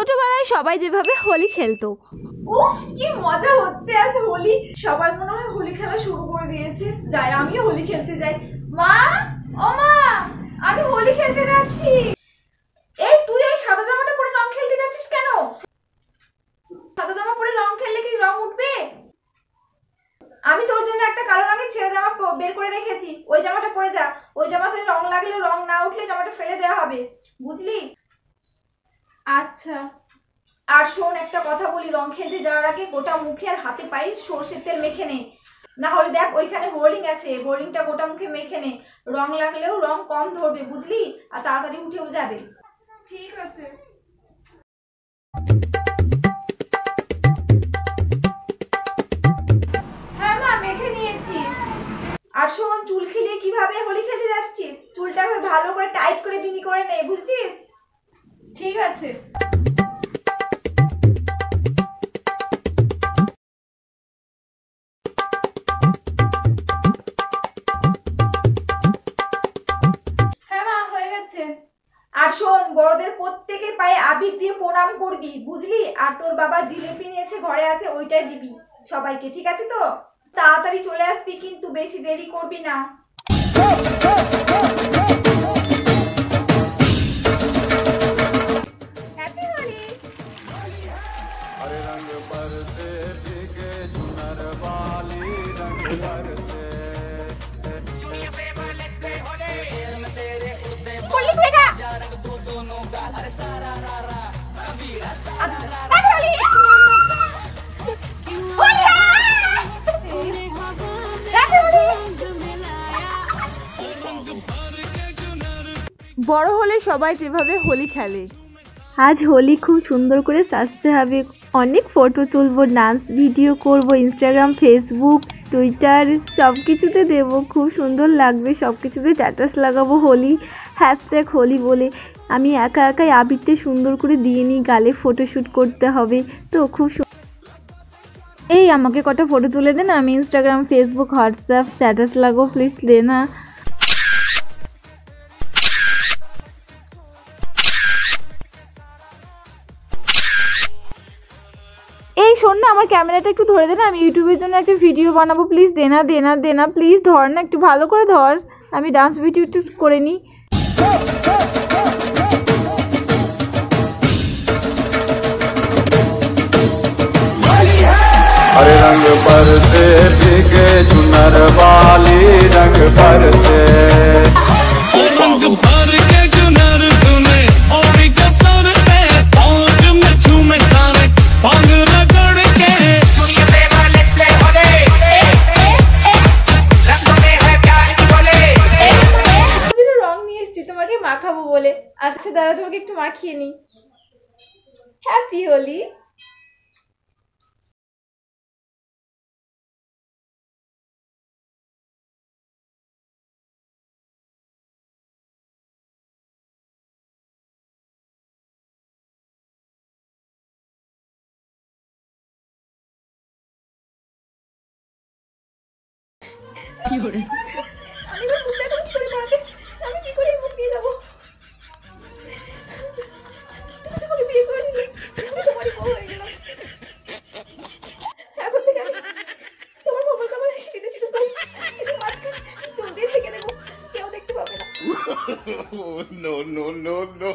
ছোটবেলায় সবাই যেভাবে হোলি খেলতো, উফ কি মজা হচ্ছে আজ হোলি। সবাই মনে হয় হোলি খেলা শুরু করে দিয়েছে। যাই আমিও হোলি খেলতে যাই। মা, ও মা, আমি হোলি খেলতে যাচ্ছি। এই তুই ওই সাদা জামাটা পরে রং খেলতে যাচ্ছিস কেন? সাদা জামা পরে রং খেললে কি রং উঠবে? আমি তোর জন্য একটা কালো রঙের ছেঁড়া জামা বের করে রেখেছি, ওই জামাটা পরে যা। ওই জামাতে রং লাগলে, রং না উঠলে জামাটা ফেলে দেওয়া হবে, বুঝলি? আচ্ছা। আর শোন, একটা কথা বলি, রং খেলতে যাওয়ার আগে গোটা মুখে আর হাতে পায়ে সরষের তেল মেখে নে, না হলে দেখ ওইখানে বোর্ডিং আছে, বোর্ডিংটা গোটা মুখে মেখে নে। রং লাগলেও রং কম ধরবে, বুঝলি? আর তাড়াতাড়ি উঠেও যাবে। ঠিক আছে। হ্যাঁ মা, মেখে নিয়েছি। আর শোন, চুল খিলিয়ে কিভাবে হোলি খেলতে যাচ্ছিস, চুলটা ভালো করে টাইট করে বিনি করে নে, বুঝছিস? ঠিক আছে। আর শোন, বড়দের প্রত্যেকের পায়ে আবির দিয়ে প্রণাম করবি, বুঝলি? আর তোর বাবা জিলেপি নিয়েছে, ঘরে আছে, ওইটাই দিবি সবাইকে, ঠিক আছে তো? তাড়াতাড়ি চলে আসবি কিন্তু, বেশি দেরি করবি না। হ্যাপি হোলি। हरे रंग बरसे भीगे चुनर वाली रंग बरसे होली खेगा होली होली हैप्पी होली। বড় হলে সবাই যেভাবে হোলি খেলে। আজ হোলি খুব সুন্দর করে সাজতে হবে, অনেক ফটো তুলবো, ডান্স ভিডিও করব, ইনস্টাগ্রাম, ফেসবুক, টুইটার সব কিছুতে দেবো, খুব সুন্দর লাগবে, সব কিছুতে স্ট্যাটাস লাগাবো হোলি, হ্যাশট্যাগ হোলি বলে। আমি একা একাই আবিরটা সুন্দর করে দিয়ে নিই, গালে ফটোশ্যুট করতে হবে তো খুব এই আমাকে কটা ফটো তুলে দে না, আমি ইনস্টাগ্রাম, ফেসবুক, হোয়াটসঅ্যাপ স্ট্যাটাস লাগাবো, প্লিজ দে না। এই শোন না, আমার ক্যামেরাটা একটু ধরে দে না, আমি ইউটিউবের জন্য একটা ভিডিও বানাবো, প্লিজ দে না দে না দে না, প্লিজ ধর না, একটু ভালো করে ধর, আমি ডান্স ভিডিও একটু করে নিই। हरे रंग बरसे भीगे चुनर वाली रंग बरसे रंग भर के चुनर तूने और कसर पे पौज में झूमे सारे पंग रगड़ के दुनिया पे वाले प्ले होले रंगों में है प्यार की बोले যেন রং নিয়ে এসেছি তোমাকে মাখাবো বলে। আচ্ছা দাঁড়া, তোমাকে একটু মাখিয়ে নিই। হ্যাপি হোলি। আমি এবার মুখ দেখাবো কি করে বাড়াতে, আমি কি করে মুখ নিয়ে যাবো? তুমি তোমাকে বিয়ে করে নিলে, আমি তোমারই বউ হয়ে গেলাম। এখন থেকে আমি তোমার মোবাইল কামার সিঁথিতে সিঁথি পাই, সিঁথির মাঝখানে চুল দিয়ে ঢেকে দেবো, কেউ দেখতে পাবে না। no no no no